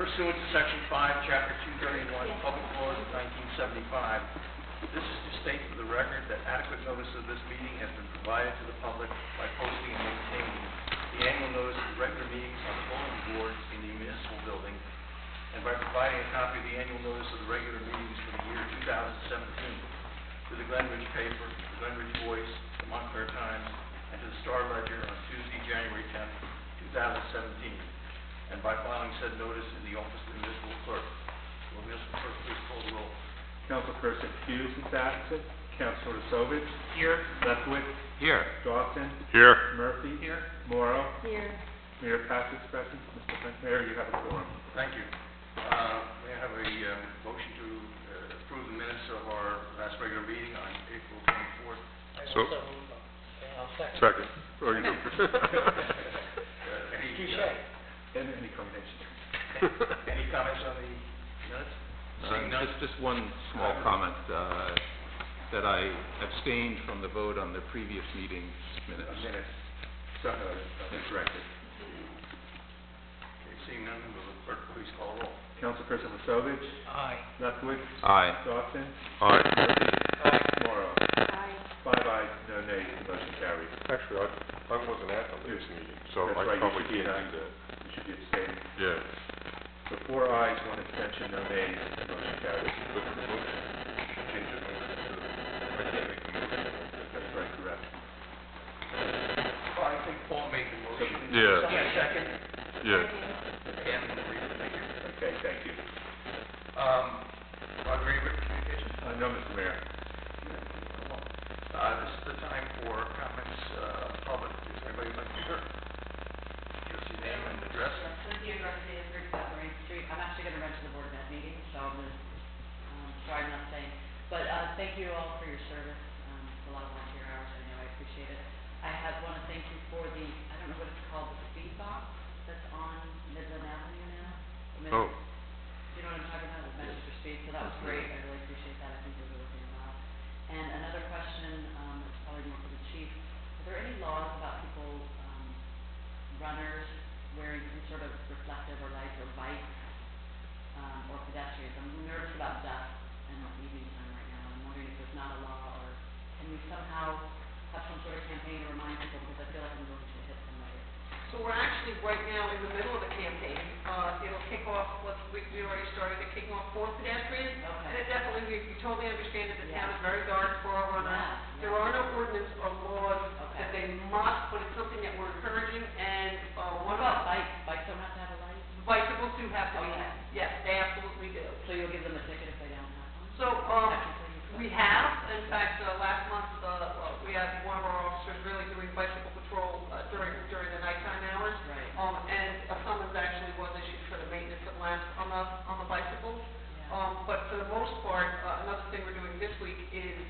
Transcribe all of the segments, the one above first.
pursuant to Section 5, Chapter 231, Public Laws of 1975. This is to state for the record that adequate notice of this meeting has been provided to the public by posting and maintaining the annual notice of regular meetings on the bulletin board in the municipal building, and by providing a copy of the annual notice of the regular meetings for the year 2017 to the Glen paper, the Glen Voice, the Montclair Times, and to the Star Ledger on Tuesday, January 10th, 2017, and by filing said notice in the office of the municipal clerk. Will the municipal clerk please call the roll? Councilperson Hughes is absent. Councilor Sovich. Here. Lethwick. Here. Dawson. Here. Murphy. Here. Morrow. Here. Mayor Patrick's present. Mr. Mayor, you have a quorum. Thank you. May I have a motion to approve the minutes of our last regular meeting on April 24th? So. Second. Oh, you Any combination. Any comments on the minutes? Seeing none? Just one small comment, that I abstained from the vote on the previous meeting's minutes. So, that's corrected. Okay, seeing none, will the clerk please call roll? Councilperson Sovich. Aye. Lethwick. Aye. Dawson. Aye. Murphy. Aye. Morrow. Aye. 5 ayes, no nays. The motion carries. Actually, I wasn't at the last meeting, so That's I right, probably you should be can't do that. You should be abstaining. Yeah. So 4 ayes, 1 abstention, no nays. The motion carries. But the motion, change it over to, I can't make the motion. That's right, correct. Well, I think Paul made the motion. Yeah. Someone second? Yeah. And thank you. Okay, thank you. Are there any written communications? No, Mr. Mayor. This is the time for comments of the public. Is anybody like to hear? Give us your name and address. Cynthia Garcia, 37 Lorraine Street. I'm actually going to run to the board of that meeting, so I'm going to, sorry I'm not staying. But thank you all for your service. It's a lot of volunteer hours, I know, I appreciate it. I want to thank you for the, I don't know what it's called, the speed box that's on Midland Avenue now. Oh. You know what I'm talking about, with Manchester Speed, so that was great. I really appreciate that. I think they're really doing well. And another question, it's probably more for the chief. Are there any laws about people, runners wearing some sort of reflective or lights or bikes, or pedestrians? I'm nervous about dust and evening time right now. I'm wondering if there's not a law, or can we somehow have some sort of campaign to remind people, because I feel like I'm going to hit somebody. So we're actually right now in the middle of the campaign. It'll kick off, we already started it kicking off for pedestrians. Okay. And it definitely, we totally understand that the town is very dark for our runners. Yeah. There are no ordinance or laws that they must, but it's something that we're encouraging. And What about bikes? Bikes don't have to have a light? bicycles do have to be. Okay. Yes, they absolutely do. So you'll give them a ticket if they don't have one? So, we have, in fact, last month, we had one of our officers really doing bicycle patrol during the nighttime hours. Right. And a summons actually was issued for the maintenance of lamps on the bicycles. Yeah. But for the most part, another thing we're doing this week is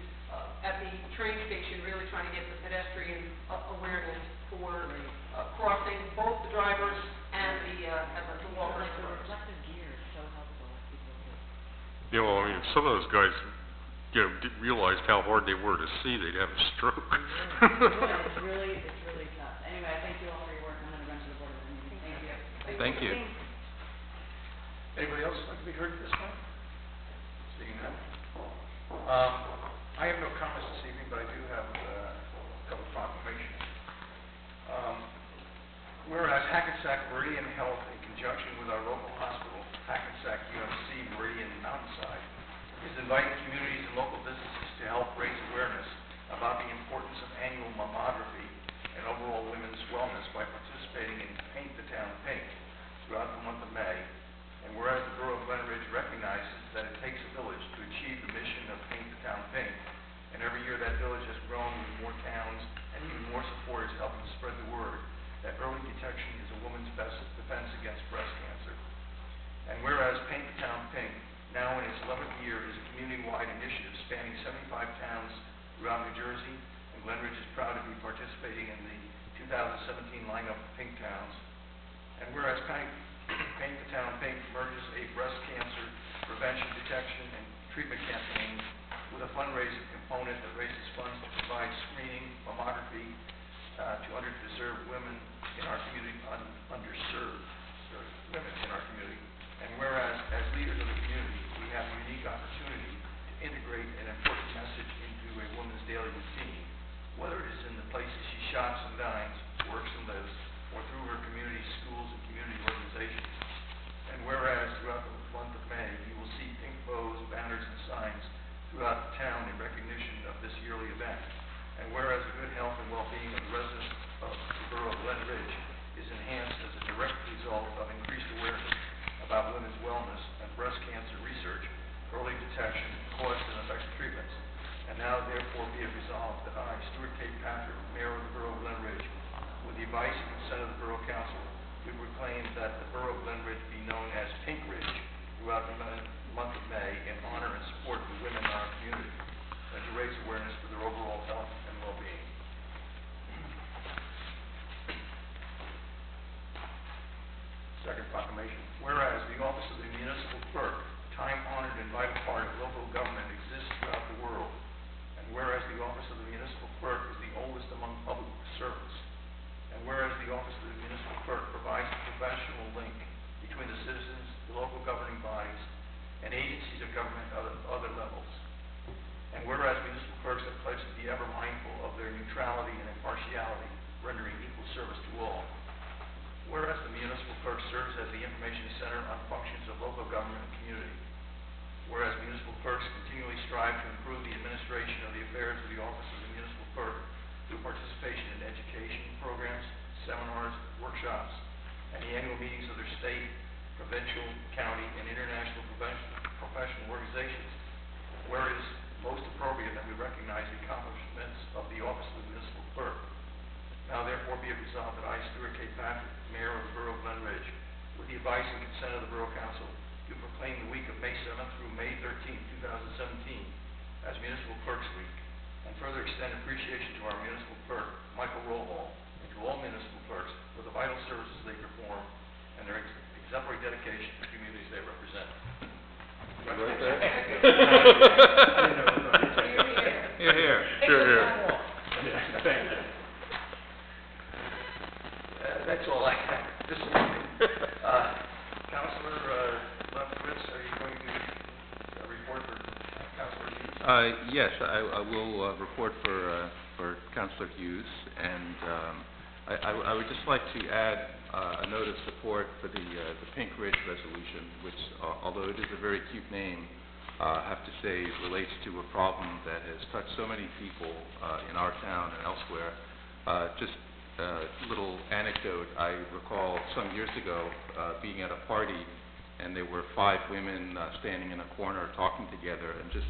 at the train station, really trying to get the pedestrian awareness for crossing both the drivers and the walkers. Like the reflective gear is so helpful, like people do. Yeah, well, I mean, if some of those guys, didn't realize how hard they were to see, they'd have a stroke. It's really tough. Anyway, I thank you all for your work. I'm going to run to the board of the meeting. Thank you. Thank you. Anybody else like to be heard at this point? Seeing none. I have no comments this evening, but I do have a couple of proclamations. Whereas Hackensack Meridian Health, in conjunction with our local hospital, Hackensack UMC Meridian Mountainside, is inviting communities and local businesses to help raise awareness about the importance of annual mammography and overall women's wellness by participating in Paint the Town Pink throughout the month of May. And whereas the Borough of Glen recognizes that it takes a village to achieve the mission of Paint the Town Pink, and every year that village has grown with more towns and even more supporters helping to spread the word that early detection is a woman's best defense against breast cancer. And whereas Paint the Town Pink, now in its 11th year, is a community-wide initiative spanning 75 towns throughout New Jersey, and Glen Ridge is proud to be participating in the 2017 lineup of Pink Towns. And whereas Paint the Town Pink merges a breast cancer prevention, detection, and treatment campaign with a fundraising component that raises funds to provide screening, mammography to underserved women in our community, women in our community. And whereas, as leaders of the community, we have a unique opportunity to integrate an important message into a woman's daily routine, whether it is in the places she shops and dines, works and lives, or through her community schools and community organizations. And whereas, throughout the month of May, you will see pink bows, banners, and signs throughout the town in recognition of this yearly event. And whereas the good health and well-being of the residents of the borough of Glen Ridge is enhanced as a direct result of increased awareness about women's wellness and breast cancer research, early detection, cost, and effective treatments. And now therefore be it resolved that I, Stuart K. Patrick, Mayor of the borough of Glen Ridge, with the advice and consent of the Borough Council, we proclaim that the Borough of Glen Ridge be known as Pink Ridge throughout the month of May in honor and support of the women in our community, and to raise awareness for their overall health and well-being. Second proclamation. Whereas the office of the municipal clerk, time-honored and vital part of local government, exists throughout the world, and whereas the office of the municipal clerk is the oldest among public servants, and whereas the office of the municipal clerk provides a professional link between the citizens, the local governing bodies, and agencies of government at other levels. And whereas municipal clerks have pledged to be ever mindful of their neutrality and impartiality, rendering equal service to all. Whereas the municipal clerk serves as the information center on functions of local government and community. Whereas municipal clerks continually strive to improve the administration of the affairs of the office of the municipal clerk through participation in education programs, seminars, workshops, and the annual meetings of their state, provincial, county, and international professional organizations. Where it is most appropriate that we recognize the accomplishments of the office of the municipal clerk. Now therefore be it resolved that I, Stuart K. Patrick, Mayor of the borough of Glen Ridge, with the advice and consent of the Borough Council, do proclaim the week of May 7th through May 13th, 2017 as Municipal Clerks Week, and further extend appreciation to our municipal clerk, Michael Rollhall, and to all municipal clerks for the vital services they perform and their exemplary dedication to the communities they represent. Right there? Here, here. Sure, here. Thank you. That's all I have this evening. Councilor Lefkowitz, are you going to report for Councilor Hughes? Yes, I will report for Councilor Hughes, and I would just like to add a note of support for the Pink Ridge resolution, which, although it is a very cute name, I have to say it relates to a problem that has touched so many people in our town and elsewhere. Just a little anecdote, I recall some years ago being at a party, and there were 5 women standing in a corner talking together, and just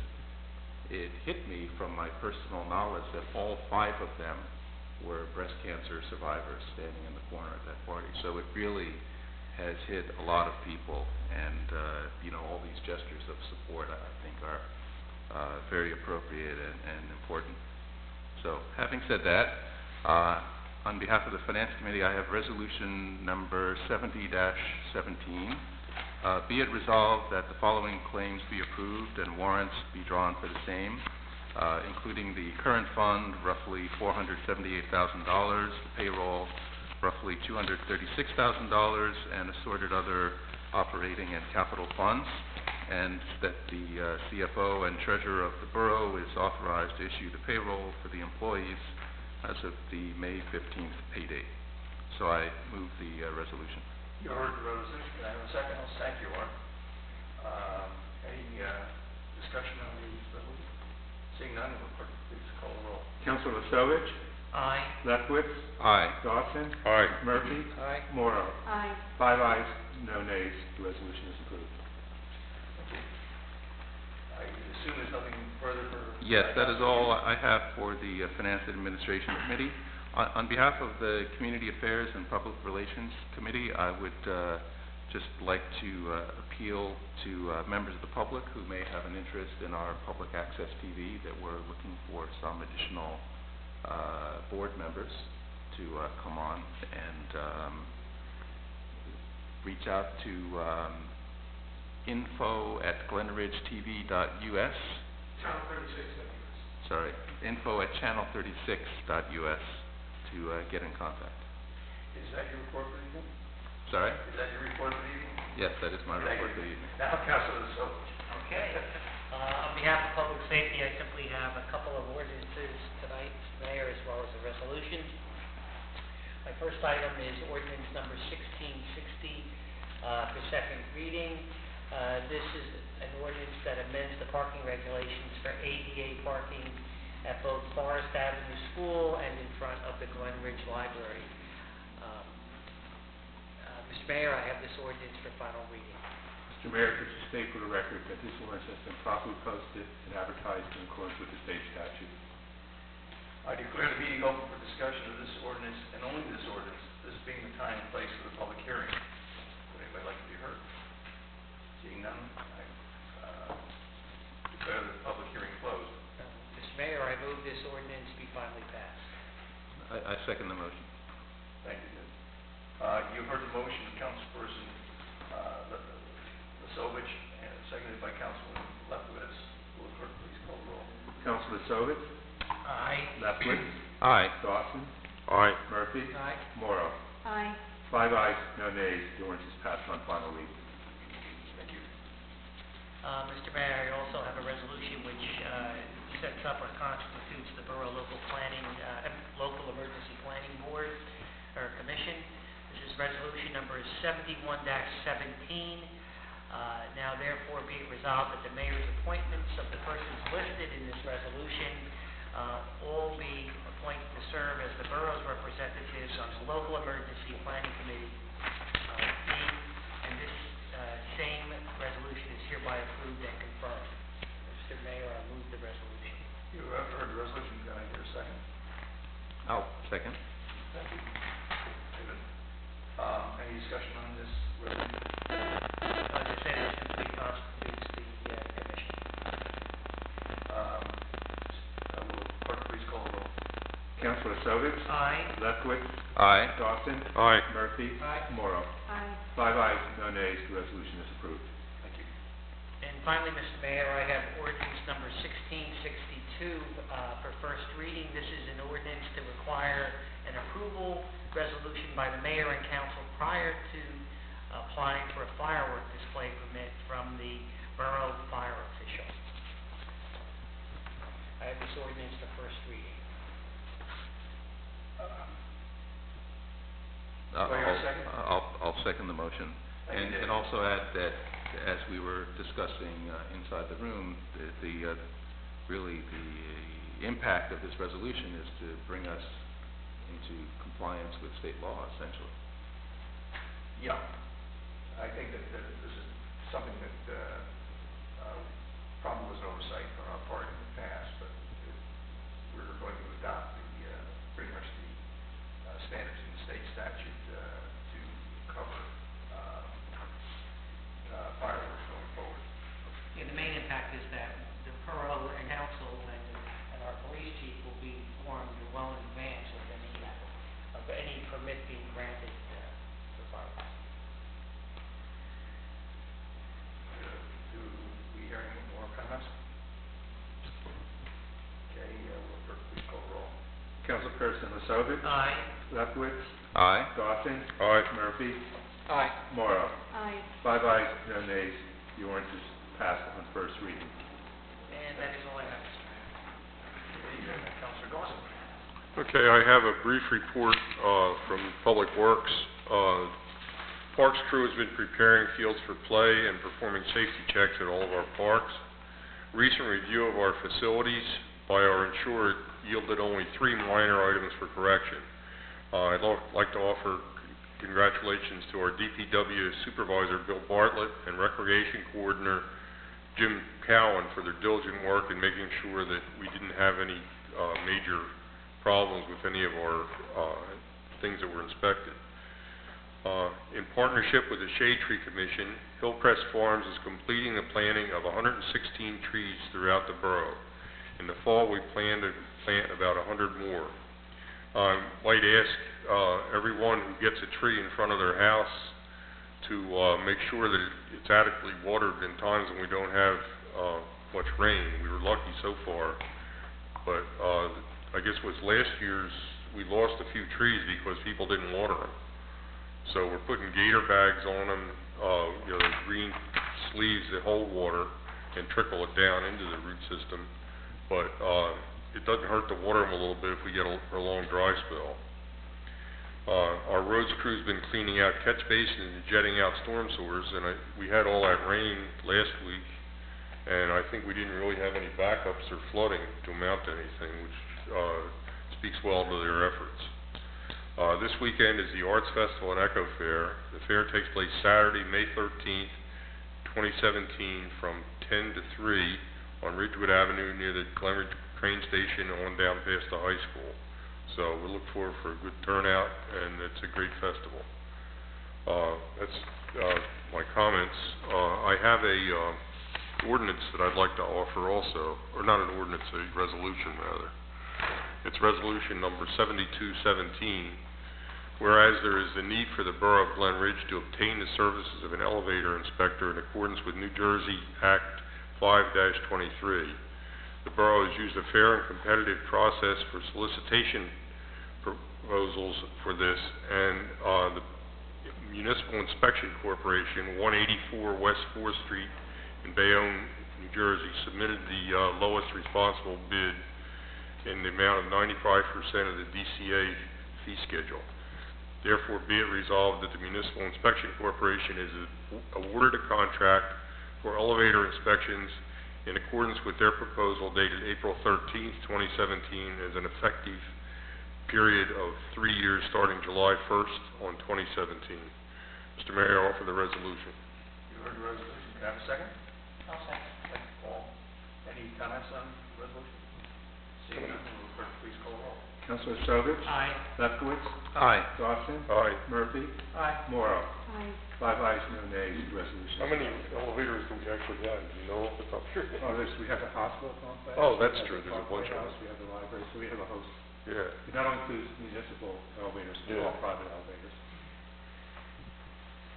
it hit me from my personal knowledge that all 5 of them were breast cancer survivors standing in the corner at that party. So it really has hit a lot of people, and all these gestures of support I think are very appropriate and important. So having said that, on behalf of the Finance Committee, I have resolution number 70-17. Be it resolved that the following claims be approved and warrants be drawn for the same, including the current fund, roughly $478,000, the payroll, roughly $236,000, and assorted other operating and capital funds, and that the CFO and treasurer of the borough is authorized to issue the payroll for the employees as of the May 15th pay date. So I move the resolution. You heard the resolution. Can I have a second? Thank you, Warren. Any discussion on the resolution? Seeing none, will the clerk please call the roll? Councilor Lefkowitz, Aye. Lefkowitz, Aye. Dawson, Aye. Murphy, Aye. Morrow. Aye. 5 ayes, no nays. The resolution is approved. Thank you. I assume there's nothing further for... Yes, that is all I have for the Finance and Administration Committee. On behalf of the Community Affairs and Public Relations Committee, I would just like to appeal to members of the public who may have an interest in our public access TV that we're looking for some additional board members to come on and reach out to info@glenridgetv.us. Channel 36. Sorry, info@channel36.us to get in contact. Is that your report for the evening? Sorry? Is that your report for the evening? Yes, that is my Thank report you. for the evening. Now, Councilor Sobel. Okay. On behalf of Public Safety, I simply have a couple of ordinances tonight, Mr. Mayor, as well as a resolution. My first item is ordinance number 1660 for second reading. This is an ordinance that amends the parking regulations for ADA parking at both Forest Avenue School and in front of the Glen Ridge Library. Mr. Mayor, I have this ordinance for final reading. Mr. Mayor, could you state for the record that this ordinance has been properly posted and advertised in accordance with the state statute? I declare the meeting open for discussion of this ordinance and only this ordinance, this being the time and place for the public hearing. Would anybody like to be heard? Seeing none, I declare the public hearing closed. Mr. Mayor, I move this ordinance be finally passed. I second the motion. Thank you. You heard the motion, Councilperson Lesovich, and seconded by Councilman Lefkowitz. Will the clerk please call the roll? Councilor Sovic? Aye. Lefkowitz? Aye. Dawson? Aye. Murphy? Aye. Morrow? Aye. 5 ayes, no nays. The ordinance is passed on final reading. Thank you. Mr. Mayor, I also have a resolution which sets up or constitutes the Borough Local Emergency Planning Board or Commission. This is resolution number 71-17. Now therefore be it resolved that the mayor's appointments of the persons listed in this resolution all be appointed to serve as the borough's representatives on the Local Emergency Planning Committee. And this same resolution is hereby approved and confirmed. Mr. Mayor, I move the resolution. You have heard the resolution. Can I hear a second? I'll second. Thank you. David. Any discussion on this resolution? As I said, it simply constitutes the commission. Will the clerk please call the roll? Councilor Sovic? Aye. Lefkowitz? Aye. Dawson? Aye. Murphy? Aye. Morrow? Aye. 5 ayes, no nays. The resolution is approved. Thank you. And finally, Mr. Mayor, I have ordinance number 1662 for first reading. This is an ordinance to require an approval resolution by the mayor and council prior to applying for a firework display permit from the borough fire official. I have this ordinance for first reading. I'll second the motion. Thank you, And David. also add that, as we were discussing inside the room, really the impact of this resolution is to bring us into compliance with state law, essentially. Yeah. I think that this is something that probably was an oversight on our part in the past, but we're going to adopt pretty much the standards in the state statute to cover fireworks going forward. Yeah, the main impact is that the borough and council and our police chief will be informed well in advance of any permit being granted for fireworks. Do we hear any more comments? Okay, will the clerk please call the roll? Councilperson Sovic? Aye. Lefkowitz? Aye. Dawson? Aye. Murphy? Aye. Morrow? Aye. 5 ayes, no nays. The ordinance is passed on first reading. And that is all I have, Mr. Mayor. Councilor Dawson. Okay, I have a brief report from Public Works. Parks crew has been preparing fields for play and performing safety checks at all of our parks. Recent review of our facilities by our insured yielded only 3 minor items for correction. I'd like to offer congratulations to our DPW Supervisor Bill Bartlett and Recreation Coordinator Jim Cowan for their diligent work in making sure that we didn't have any major problems with any of our things that were inspected. In partnership with the Shade Tree Commission, Hillcrest Farms is completing the planting of 116 trees throughout the borough. In the fall, we plan to plant about 100 more. I might ask everyone who gets a tree in front of their house to make sure that it's adequately watered in times when we don't have much rain. We were lucky so far, but I guess with last year's, we lost a few trees because people didn't water them. So we're putting gator bags on them, the green sleeves that hold water and trickle it down into the root system. But it doesn't hurt to water them a little bit if we get a long dry spell. Our roads crew's been cleaning out catch basins and jetting out storm sewers, and we had all that rain last week, and I think we didn't really have any backups or flooding to amount to anything, which speaks well to their efforts. This weekend is the Arts Festival and Echo Fair. The fair takes place Saturday, May 13th, 2017, from 10 to 3 on Ridgewood Avenue near the Glen train station on down past the high school. So we look forward for a good turnout, and it's a great festival. That's my comments. I have a ordinance that I'd like to offer also, or not an ordinance, a resolution rather. It's resolution number 7217, whereas there is a need for the Borough of Glen Ridge to obtain the services of an elevator inspector in accordance with New Jersey Act 5-23. The borough has used a fair and competitive process for solicitation proposals for this, and the Municipal Inspection Corporation, 184 West 4th Street in Bayonne, New Jersey, submitted the lowest responsible bid in the amount of 95% of the DCA fee schedule. Therefore, be it resolved that the Municipal Inspection Corporation is awarded a contract for elevator inspections in accordance with their proposal dated April 13th, 2017, as an effective period of 3 years starting July 1st on 2017. Mr. Mayor, I offer the resolution. You heard the resolution. Can I have a second? I'll second. Thank you, Paul. Any comments on the resolution? Seeing none, will the clerk please call the roll? Councilor Strobich. Aye. Lefkowitz. Aye. Dawson. Aye. Murphy. Aye. Morrow. Aye. 5 ayes, no nays, resolution. How many elevators do we actually have? Do you know off the top of your head? We have the hospital complex. Oh, that's we have true. the There's a Parkway bunch of House, them. we have the library, so we have a host. Yeah. It not only includes municipal elevators, but Yeah. all private elevators.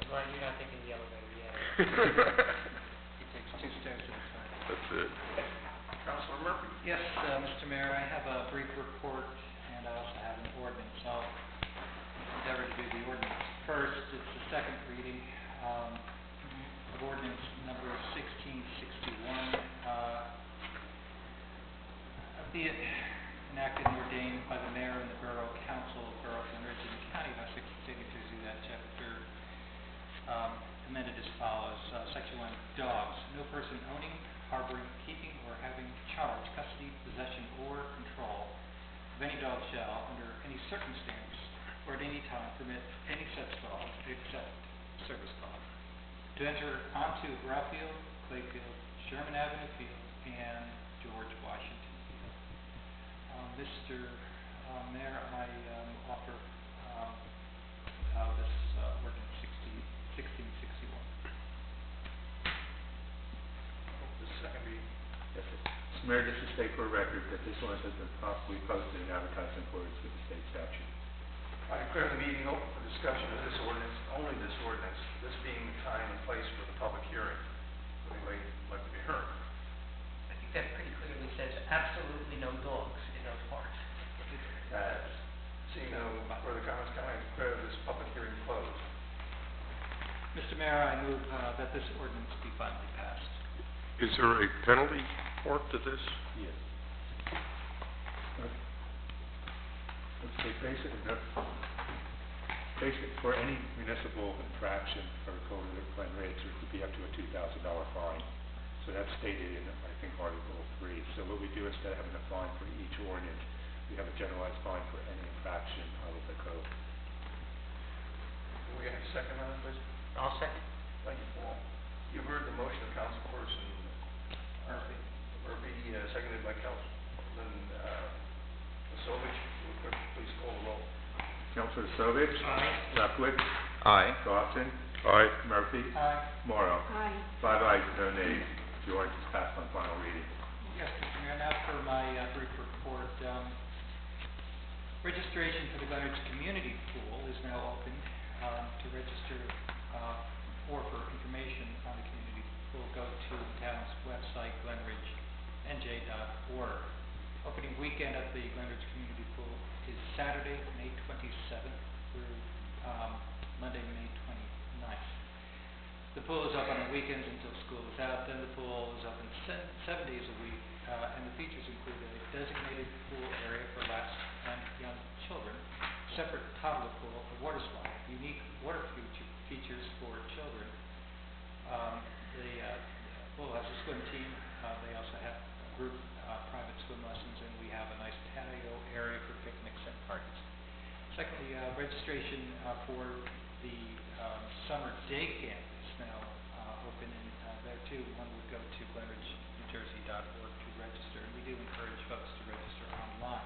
I'm glad you're not thinking the elevator yet. It takes 2 steps at a time. That's it. Councilor Murphy. Yes, Mr. Mayor, I have a brief report, and I also have an ordinance. I'll endeavor to do the ordinance first. It's the second reading of ordinance number 1661. Be it enacted and ordained by the mayor and the Borough Council of Borough Glen Ridge and the County by 60 signatures do that chapter amended as follows. Section 1, dogs. No person owning, harboring, keeping, or having charge, custody, possession, or control of any dog shall, under any circumstance or at any time, permit any such dog, except service dog, to enter onto Ralphfield, Clayfield, Sherman Avenue Field, and George Washington Field. Mr. Mayor, I offer this ordinance 1661. The second reading. Yes, sir. Mr. Mayor, just to state for the record that this ordinance has been properly posted and advertised in accordance with the state statute. I declare the meeting open for discussion of this ordinance, only this ordinance, this being the time and place for the public hearing. Would anybody like to be heard? I think that pretty clearly says absolutely no dogs in those parks. Seeing no further comments, can I declare this public hearing closed? Mr. Mayor, I move that this ordinance be finally passed. Is there a penalty part to this? Yes. Let's say basic for any municipal infraction or code of Glen Ridge, it would be up to a $2,000 fine. So that's stated in, I think, Article 3. So what we do, instead of having a fine for each ordinance, we have a generalized fine for any infraction of the code. Do we have a second on it, please? I'll second. Thank you, Paul. You've heard the motion of Councilperson Murphy, seconded by Councilman Sovich. Will the clerk please call the roll? Councilor Strobich. Aye. Lefkowitz. Aye. Dawson. Aye. Murphy. Aye. Morrow. Aye. 5 ayes, no nays. The ordinance is passed on final reading. Yes, Mr. Mayor, now for my brief report. Registration for the Glen Ridge Community Pool is now open. To register or for information on the community pool, go to the town's website, glenridgenj.org. Opening weekend at the Glen Ridge Community Pool is Saturday, May 27th through Monday, May 29th. The pool is open on weekends until school is out, then the pool is open 7 days a week, and the features include a designated pool area for laps and young children, separate toddler pool, a water slide, unique water features for children. The pool has a swim team. They also have group private swim lessons, and we have a nice patio area for picnics and parties. Secondly, registration for the summer day camp is now open, and there too, one would go to glenridgenewjersey.org to register, and we do encourage folks to register online.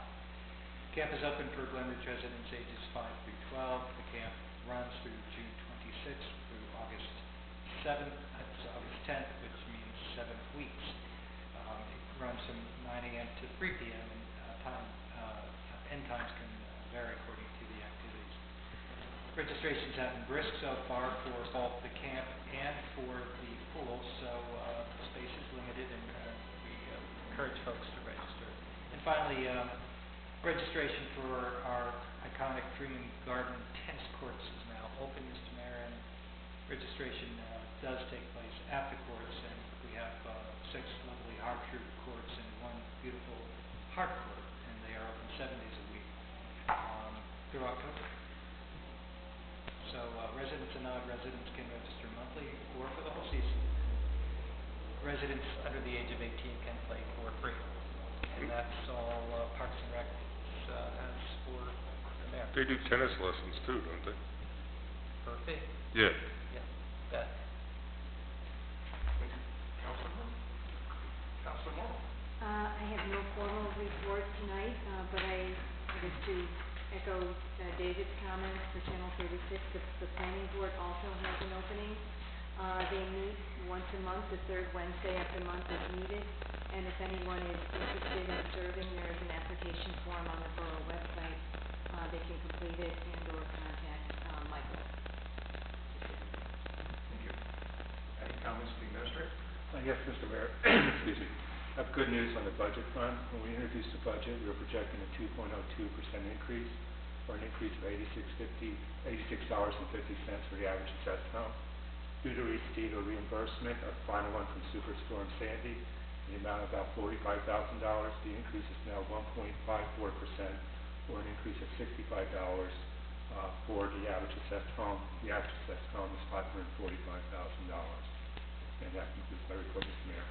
Camp is open for Glenridge residents ages 5 through 12. The camp runs through June 26th through August 7th. That's August 10th, which means 7 weeks. It runs from 9 a.m. to 3 p.m. and end times can vary according to the activities. Registrations have been brisk so far for both the camp and for the pool, so space is limited, and we encourage folks to register. And finally, registration for our iconic Freeman Garden tennis courts is now open, Mr. Mayor, and registration does take place at the courts, and we have 6 lovely hard-true courts and 1 beautiful hard court, and they are open 7 days a week through October. So residents and non-residents can register monthly or for the whole season. Residents under the age of 18 can play for free, and that's all Parks and Rec has for the mayor. They do tennis lessons too, don't they? For a fee. Yeah. Yeah, bet. Councilor Morrow. I have no formal report tonight, but I guess to echo David's comments for Channel 36, the planning board also has an opening. They meet once a month, the third Wednesday of the month as needed, and if anyone is interested in serving, there is an application form on the borough website. They can complete it and/or contact Michael. Thank you. Any comments from the administrator? Yes, Mr. Mayor, excuse me. I have good news on the budget front. When we introduced the budget, we were projecting a 2.02% increase, or an increase of $86.50 for the average assessed home. Due to receipt or reimbursement of final one from Superstorm Sandy, in the amount of about $45,000, the increase is now 1.54%, or an increase of $65 for the average assessed home. The average assessed home is $545,000. And that concludes my report, Mr. Mayor.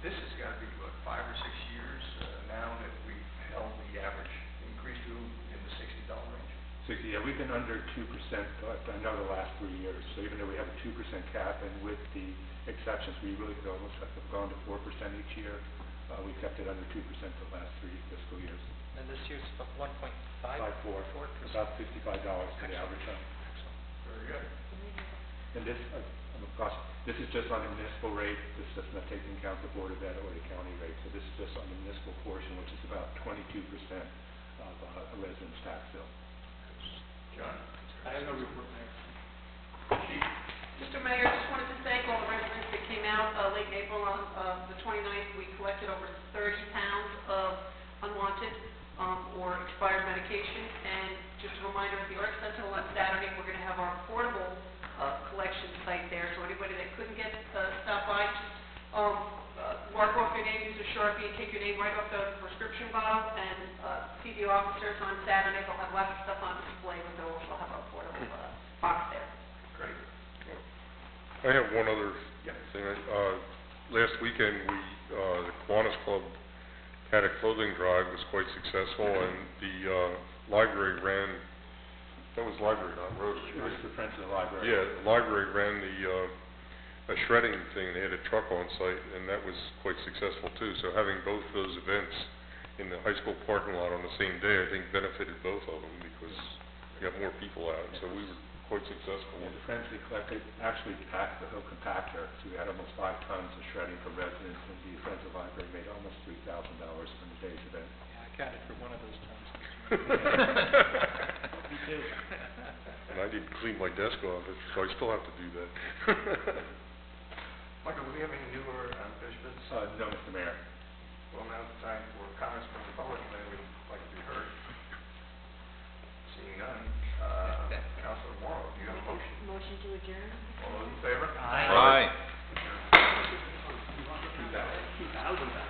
This has got to be, what, 5 or 6 years now that we've held the average increase to in the $60 range? 60, yeah, we've been under 2%, I know the last 3 years. So even though we have a 2% cap, and with the exceptions, we really could almost have gone to 4% each year. We kept it under 2% the last 3 fiscal years. And this year's 1.54%. About $55 for the average home. Very good. And this, this is just on the municipal rate. This does not take into account the Board of Ed or the county rate. So this is just on the municipal portion, which is about 22% of a resident's tax bill. John? I have no report, Mayor. Mr. Mayor, just wanted to thank all the residents that came out late in April on the 29th. We collected over 30 pounds of unwanted or expired medication. And just a reminder, at the Arts Festival on Saturday, we're going to have our portable collection site there. So anybody that couldn't get stop by, just mark off your name, use a Sharpie, and take your name right off the prescription bottle, and see the officers on Saturday. They'll have lots of stuff on display, but they'll also have a portable box there. Great. I have one other Yeah. thing. Last weekend, the Kiwanis Club had a clothing drive. It was quite successful, and the library ran, that was library, not Rotary. It was the Friends of the Library. Yeah, the library ran a shredding thing. They had a truck on site, and that was quite successful too. So having both those events in the high school parking lot on the same day, I think benefited both of them because you got more people out. So we were quite successful. Yeah, the Friends, they collected, actually packed the whole compactor, so we had almost 5 tons of shredding from residents, and the Friends of the Library made almost $3,000 from the day's event. Yeah, I counted for one of those times. Me too. And I need to clean my desk off, so I still have to do that. Michael, do we have any new or unfinished business? No, Mr. Mayor. Well, now it's time for comments from the public, and they would like to be heard. Seeing none, Councilor Morrow, do you have adjourn. All those in favor? Aye. Adjourn. 2000.